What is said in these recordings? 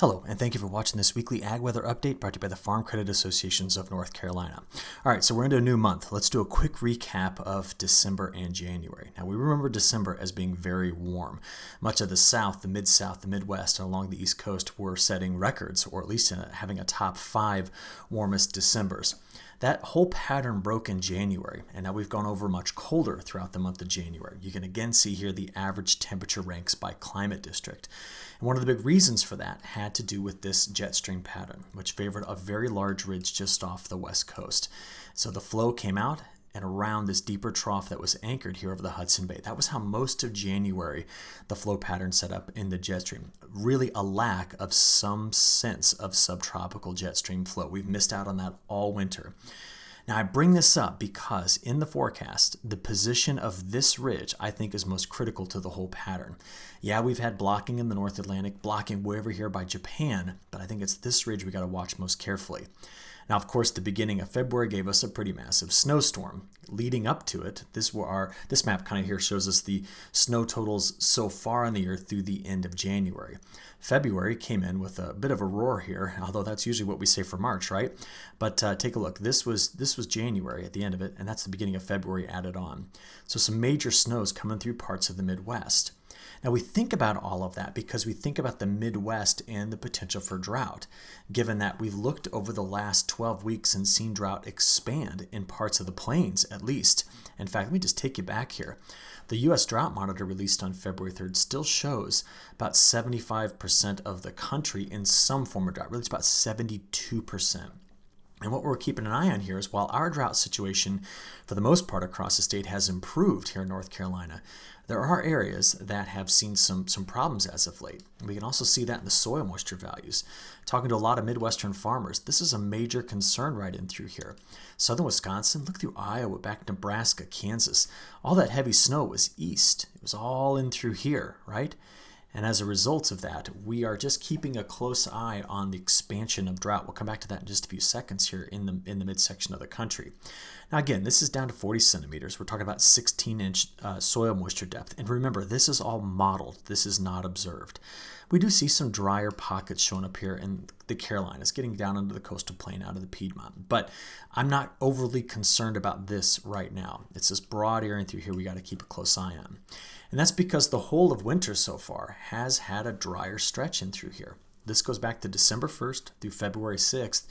Hello, and thank you for watching this weekly AgWeather update brought to you by the Farm Credit Associations of North Carolina. All right, so we're into a new month. Let's do a quick recap of December and January. Now, we remember December as being very warm. Much of the South, the Mid-South, the Midwest, and along the East Coast were setting records, or at least having a top 5 warmest Decembers. That whole pattern broke in January, and now we've gone over much colder throughout the month of January. You can again see here the average temperature ranks by climate district. And one of the big reasons for that had to do with this jet stream pattern, which favored a very large ridge just off the west coast. So the flow came out and around this deeper trough that was anchored here over the Hudson Bay. That was how most of January the flow pattern set up in the jet stream. Really a lack of some sense of subtropical jet stream flow. We've missed out on that all winter. Now, I bring this up because in the forecast, the position of this ridge, I think, is most critical to the whole pattern. Yeah, we've had blocking in the North Atlantic, blocking way over here by Japan, but I think it's this ridge we got to watch most carefully. Now, of course, the beginning of February gave us a pretty massive snowstorm. Leading up to it, this map kind of here shows us the snow totals so far in the year through the end of January. February came in with a bit of a roar here, although that's usually what we say for March, right? But take a look. This was January at the end of it, and that's the beginning of February added on. So some major snows coming through parts of the Midwest. Now, we think about all of that because we think about the Midwest and the potential for drought, given that we've looked over the last 12 weeks and seen drought expand in parts of the plains, at least. In fact, let me just take you back here. The U.S. Drought Monitor released on February 3rd still shows about 75% of the country in some form of drought. Really, it's about 72%. And what we're keeping an eye on here is while our drought situation, for the most part across the state, has improved here in North Carolina, there are areas that have seen some problems as of late. We can also see that in the soil moisture values. Talking to a lot of Midwestern farmers, this is a major concern right in through here. Southern Wisconsin, look through Iowa, back to Nebraska, Kansas. All that heavy snow was east. It was all in through here, right? And as a result of that, we are just keeping a close eye on the expansion of drought. We'll come back to that in just a few seconds here in the midsection of the country. Now again, this is down to 40 centimeters. We're talking about 16-inch soil moisture depth. And remember, this is all modeled. This is not observed. We do see some drier pockets showing up here in the Carolinas, getting down into the coastal plain out of the Piedmont. But I'm not overly concerned about this right now. It's this broad area through here we got to keep a close eye on. And that's because the whole of winter so far has had a drier stretch in through here. This goes back to December 1st through February 6th.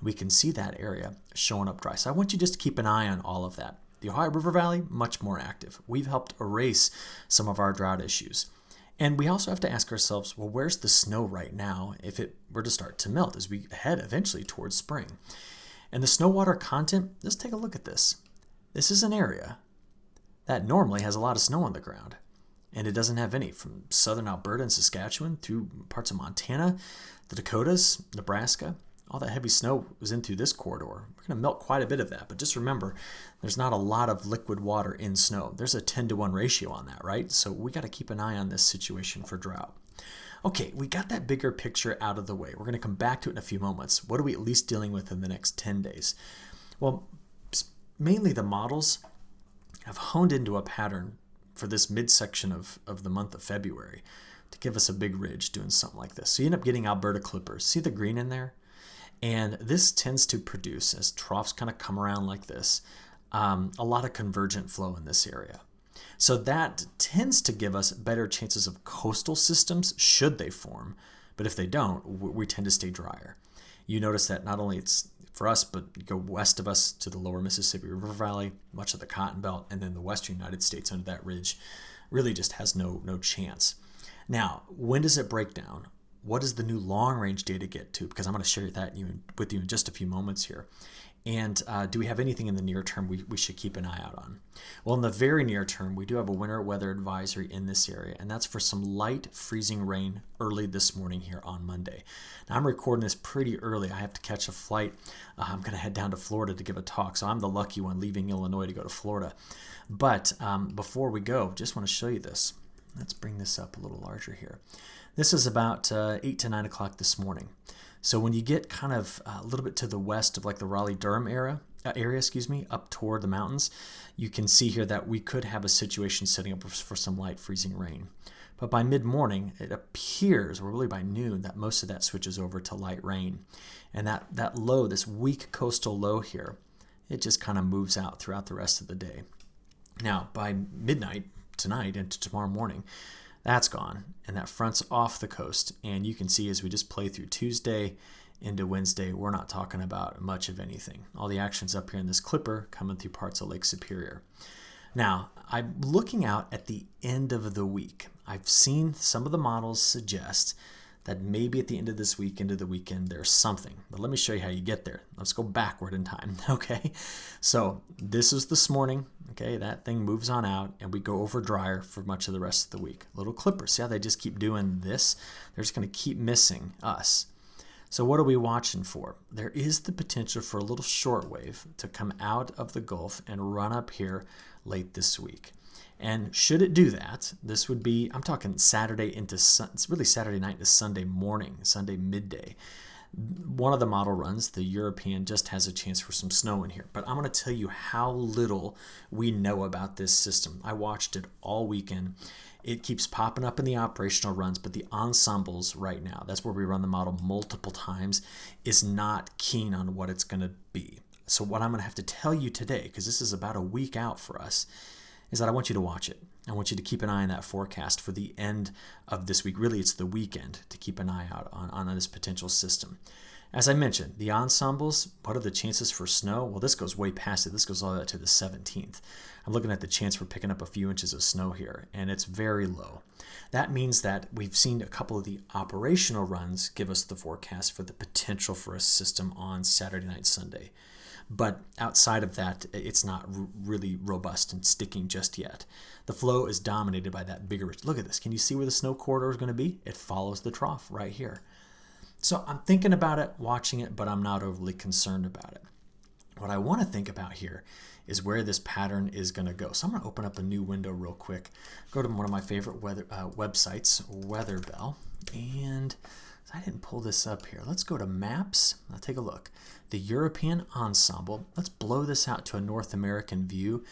We can see that area showing up dry. So I want you just to keep an eye on all of that. The Ohio River Valley, much more active. We've helped erase some of our drought issues. And we also have to ask ourselves, well, where's the snow right now if it were to start to melt as we head eventually towards spring? And the snow water content, let's take a look at this. This is an area that normally has a lot of snow on the ground. And it doesn't have any from southern Alberta and Saskatchewan through parts of Montana, the Dakotas, Nebraska. All that heavy snow was in through this corridor. We're going to melt quite a bit of that, but just remember, there's not a lot of liquid water in snow. There's a 10-to-1 ratio on that, right? So we got to keep an eye on this situation for drought. Okay, we got that bigger picture out of the way. We're going to come back to it in a few moments. What are we at least dealing with in the next 10 days? Well, mainly the models have honed into a pattern for this midsection of the month of February to give us a big ridge doing something like this. So you end up getting Alberta clippers. See the green in there? And this tends to produce, as troughs kind of come around like this, a lot of convergent flow in this area. So that tends to give us better chances of coastal systems should they form. But if they don't, we tend to stay drier. You notice that not only it's for us, but you go west of us to the lower Mississippi River Valley, much of the Cotton Belt, and then the western United States under that ridge really just has no chance. Now, when does it break down? What does the new long-range data get to? Because I'm going to share that with you in just a few moments here. And do we have anything in the near term we should keep an eye out on? Well, in the very near term, we do have a winter weather advisory in this area, and that's for some light freezing rain early this morning here on Monday. Now, I'm recording this pretty early. I have to catch a flight. I'm going to head down to Florida to give a talk, so I'm the lucky one leaving Illinois to go to Florida. But before we go, just want to show you this. Let's bring this up a little larger here. This is about 8 to 9 o'clock this morning. So when you get kind of a little bit to the west of like the Raleigh-Durham area, up toward the mountains, you can see here that we could have a situation setting up for some light freezing rain. But by mid-morning, it appears, or really by noon, that most of that switches over to light rain. And that low, this weak coastal low here, it just kind of moves out throughout the rest of the day. Now, by midnight tonight into tomorrow morning, that's gone, and that front's off the coast. And you can see as we just play through Tuesday into Wednesday, we're not talking about much of anything. All the action's up here in this clipper coming through parts of Lake Superior. Now, I'm looking out at the end of the week. I've seen some of the models suggest that maybe at the end of this week, into the weekend, there's something. But let me show you how you get there. Let's go backward in time, okay? So this is this morning, okay? That thing moves on out, and we go over drier for much of the rest of the week. Little clippers, see how they just keep doing this? They're just going to keep missing us. So what are we watching for? There is the potential for a little shortwave to come out of the Gulf and run up here late this week. And should it do that, this would be, I'm talking Saturday into, it's really Saturday night to Sunday morning, Sunday midday. One of the model runs, the European, just has a chance for some snow in here. But I'm going to tell you how little we know about this system. I watched it all weekend. It keeps popping up in the operational runs, but the ensembles right now, that's where we run the model multiple times, is not keen on what it's going to be. So what I'm going to have to tell you today, because this is about a week out for us, is that I want you to watch it. I want you to keep an eye on that forecast for the end of this week. Really, it's the weekend to keep an eye out on this potential system. As I mentioned, the ensembles, what are the chances for snow? Well, this goes way past it. This goes all the way to the 17th. I'm looking at the chance for picking up a few inches of snow here, and it's very low. That means that we've seen a couple of the operational runs give us the forecast for the potential for a system on Saturday night, Sunday. But outside of that, it's not really robust and sticking just yet. The flow is dominated by that bigger, look at this. Can you see where the snow corridor is going to be? It follows the trough right here. So I'm thinking about it, watching it, but I'm not overly concerned about it. What I want to think about here is where this pattern is going to go. So I'm going to open up a new window real quick, go to one of my favorite weather websites, WeatherBell, and I didn't pull this up here. Let's go to Maps. I'll take a look. The European Ensemble. Let's blow this out to a North American view,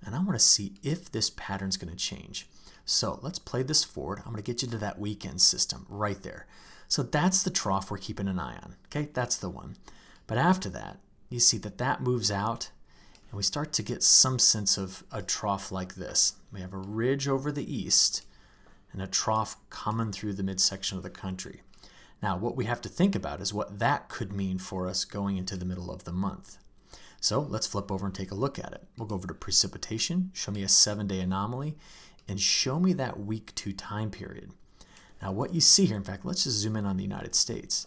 and I want to see if this pattern's going to change. So let's play this forward. I'm going to get you to that weekend system right there. So that's the trough we're keeping an eye on. Okay, that's the one. But after that, you see that that moves out, and we start to get some sense of a trough like this. We have a ridge over the east and a trough coming through the midsection of the country. Now, what we have to think about is what that could mean for us going into the middle of the month. So let's flip over and take a look at it. We'll go over to precipitation, show me a 7-day anomaly, and show me that week 2 time period. Now, what you see here, in fact, let's just zoom in on the United States.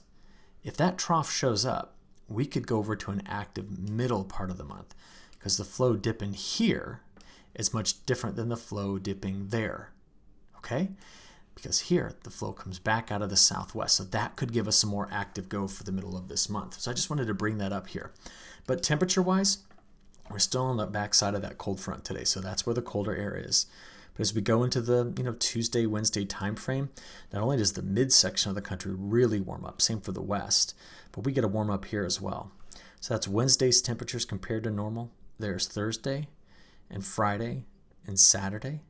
If that trough shows up, we could go over to an active middle part of the month, because the flow dipping here is much different than the flow dipping there. Okay? Because here the flow comes back out of the southwest. So that could give us a more active go for the middle of this month. So I just wanted to bring that up here. But temperature-wise, we're still on the backside of that cold front today. So that's where the colder air is. But as we go into the Tuesday, Wednesday time frame, not only does the midsection of the country really warm up, same for the west, but we get a warm up here as well. So that's Wednesday's temperatures compared to normal. There's Thursday and Friday and Saturday.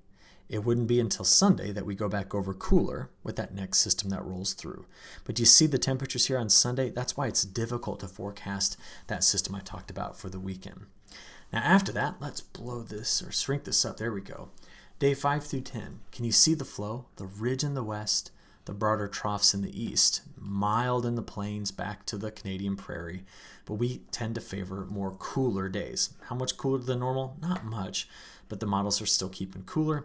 It wouldn't be until Sunday that we go back over cooler with that next system that rolls through. But do you see the temperatures here on Sunday? That's why it's difficult to forecast that system I talked about for the weekend. Now after that, let's blow this or shrink this up. There we go. Day 5 through 10. Can you see the flow? The ridge in the west, the broader troughs in the east, mild in the plains back to the Canadian prairie. But we tend to favor more cooler days. How much cooler than normal? Not much, but the models are still keeping cooler.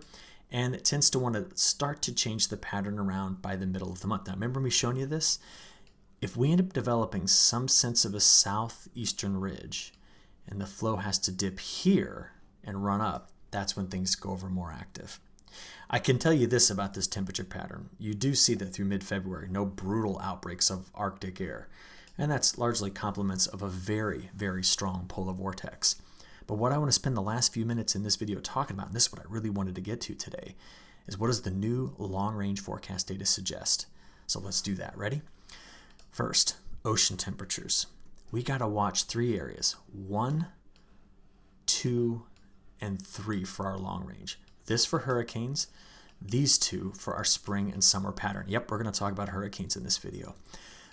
And it tends to want to start to change the pattern around by the middle of the month. Now, remember me showing you this? If we end up developing some sense of a southeastern ridge and the flow has to dip here and run up, that's when things go over more active. I can tell you this about this temperature pattern. You do see that through mid-February, no brutal outbreaks of Arctic air. And that's largely complements of a very, very strong polar vortex. But what I want to spend the last few minutes in this video talking about, and this is what I really wanted to get to today, is what does the new long-range forecast data suggest? So let's do that. Ready? First, ocean temperatures. We got to watch 3 areas, 1, 2, and 3 for our long range. This for hurricanes, these two for our spring and summer pattern. Yep, we're going to talk about hurricanes in this video.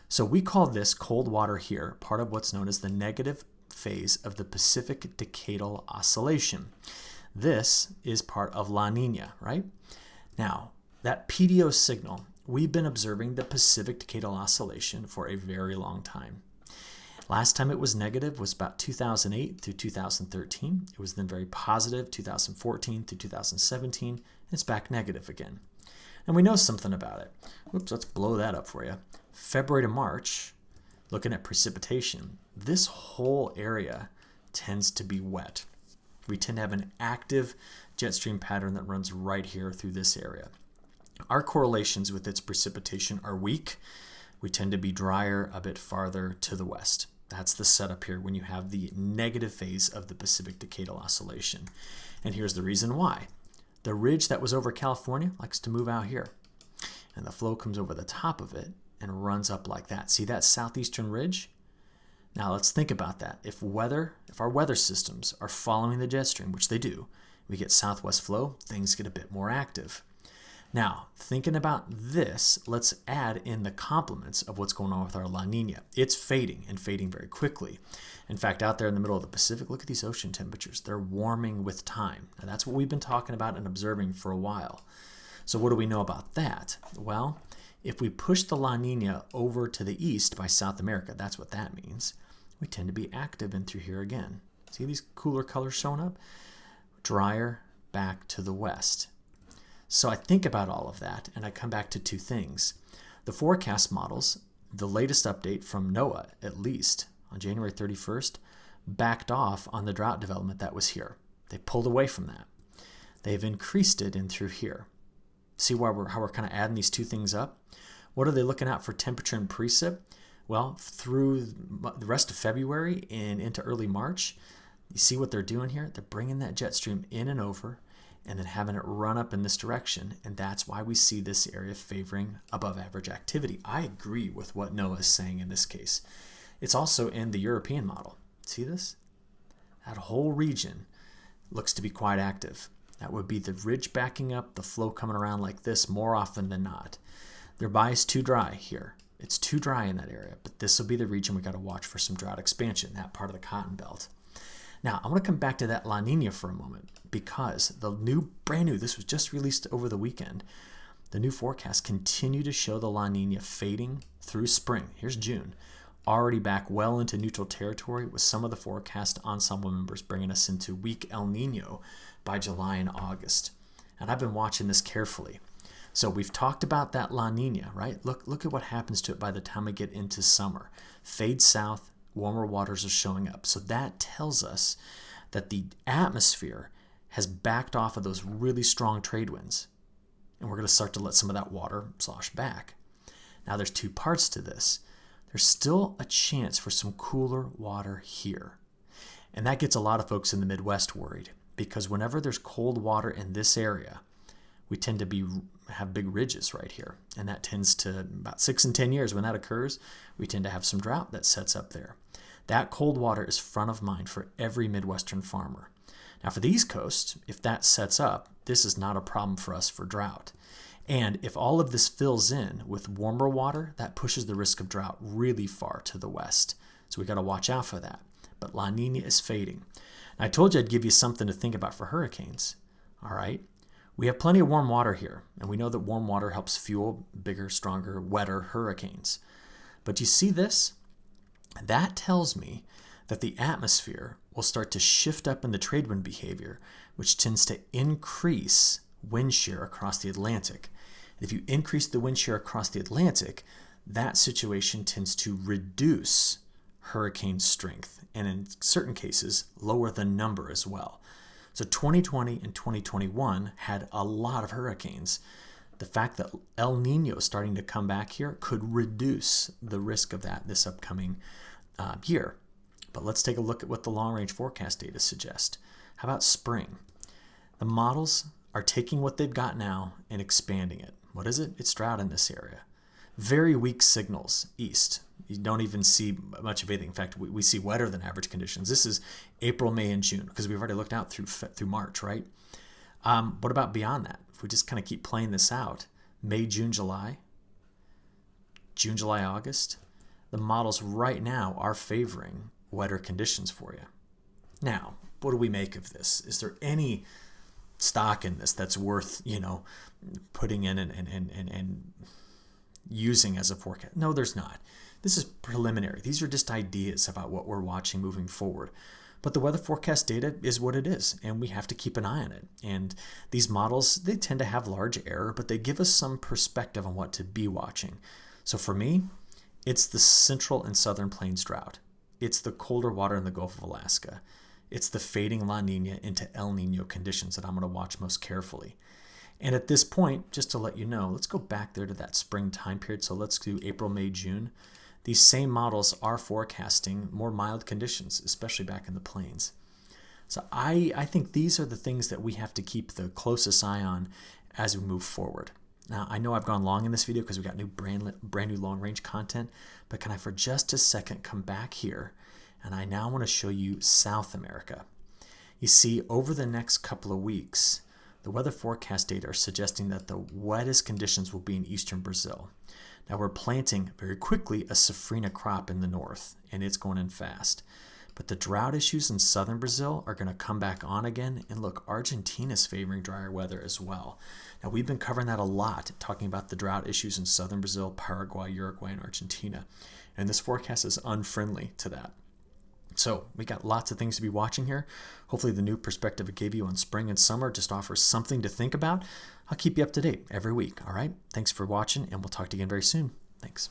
So we call this cold water here part of what's known as the negative phase of the Pacific Decadal Oscillation. This is part of La Nina, right? Now, that PDO signal, we've been observing the Pacific Decadal Oscillation for a very long time. Last time it was negative was about 2008 through 2013. It was then very positive 2014 through 2017, and it's back negative again. And we know something about it. Oops, let's blow that up for you. February to March, looking at precipitation, this whole area tends to be wet. We tend to have an active jet stream pattern that runs right here through this area. Our correlations with its precipitation are weak. We tend to be drier a bit farther to the west. That's the setup here when you have the negative phase of the Pacific Decadal Oscillation. And here's the reason why. The ridge that was over California likes to move out here. And the flow comes over the top of it and runs up like that. See that southeastern ridge? Now let's think about that. If our weather systems are following the jet stream, which they do, we get southwest flow, things get a bit more active. Now, thinking about this, let's add in the complements of what's going on with our La Nina. It's fading and fading very quickly. In fact, out there in the middle of the Pacific, look at these ocean temperatures. They're warming with time. And that's what we've been talking about and observing for a while. So what do we know about that? Well, if we push the La Nina over to the east by South America, that's what that means, we tend to be active in through here again. See these cooler colors showing up? Drier back to the west. So I think about all of that, and I come back to two things. The forecast models, the latest update from NOAA, at least, on January 31st, backed off on the drought development that was here. They pulled away from that. They've increased it in through here. See how we're kind of adding these two things up? What are they looking at for temperature and precip? Well, through the rest of February and into early March, you see what they're doing here? They're bringing that jet stream in and over, and then having it run up in this direction, and that's why we see this area favoring above average activity. I agree with what NOAA is saying in this case. It's also in the European model. See this? That whole region looks to be quite active. That would be the ridge backing up, the flow coming around like this more often than not. Their bias too dry here. It's too dry in that area, but this will be the region we got to watch for some drought expansion, that part of the cotton belt. Now, I want to come back to that La Nina for a moment because the brand new, this was just released over the weekend, the new forecast continue to show the La Nina fading through spring. Here's June, already back well into neutral territory with some of the forecast ensemble members bringing us into weak El Nino by July and August. And I've been watching this carefully. So we've talked about that La Nina, right? Look at what happens to it by the time we get into summer. Fade south. Warmer waters are showing up. So that tells us that the atmosphere has backed off of those really strong trade winds. And we're going to start to let some of that water slosh back. Now there's two parts to this. There's still a chance for some cooler water here. And that gets a lot of folks in the Midwest worried because whenever there's cold water in this area, we tend to have big ridges right here. And that tends to, about 6 and 10 years when that occurs, we tend to have some drought that sets up there. That cold water is front of mind for every Midwestern farmer. Now for the East Coast, if that sets up, this is not a problem for us for drought. And if all of this fills in with warmer water, that pushes the risk of drought really far to the west. So we got to watch out for that. But La Nina is fading. And I told you I'd give you something to think about for hurricanes. All right. We have plenty of warm water here, and we know that warm water helps fuel bigger, stronger, wetter hurricanes. But you see this? That tells me that the atmosphere will start to shift up in the trade wind behavior, which tends to increase wind shear across the Atlantic. If you increase the wind shear across the Atlantic, that situation tends to reduce hurricane strength, and in certain cases, lower the number as well. So 2020 and 2021 had a lot of hurricanes. The fact that El Nino is starting to come back here could reduce the risk of that this upcoming year. But let's take a look at what the long-range forecast data suggest. How about spring? The models are taking what they've got now and expanding it. What is it? It's drought in this area. Very weak signals east. You don't even see much of anything. In fact, we see wetter than average conditions. This is April, May, and June because we've already looked out through March, right? What about beyond that? If we just kind of keep playing this out, May, June, July, August, the models right now are favoring wetter conditions for you. Now, what do we make of this? Is there any stock in this that's worth, putting in and using as a forecast? No, there's not. This is preliminary. These are just ideas about what we're watching moving forward. But the weather forecast data is what it is, and we have to keep an eye on it. And these models, they tend to have large error, but they give us some perspective on what to be watching. So for me, it's the central and southern plains drought. It's the colder water in the Gulf of Alaska. It's the fading La Nina into El Nino conditions that I'm going to watch most carefully. And at this point, just to let you know, let's go back there to that spring time period. So let's do April, May, June. These same models are forecasting more mild conditions, especially back in the plains. So I think these are the things that we have to keep the closest eye on as we move forward. Now, I know I've gone long in this video because we've got brand new long range content, but can I for just a second come back here? And I now want to show you South America. You see, over the next couple of weeks, the weather forecast data are suggesting that the wettest conditions will be in eastern Brazil. Now we're planting very quickly a safrinha crop in the north, and it's going in fast. But the drought issues in southern Brazil are going to come back on again, and look, Argentina's favoring drier weather as well. Now we've been covering that a lot, talking about the drought issues in southern Brazil, Paraguay, Uruguay, and Argentina. And this forecast is unfriendly to that. So we got lots of things to be watching here. Hopefully the new perspective I gave you on spring and summer just offers something to think about. I'll keep you up to date every week, all right? Thanks for watching, and we'll talk to you again very soon. Thanks.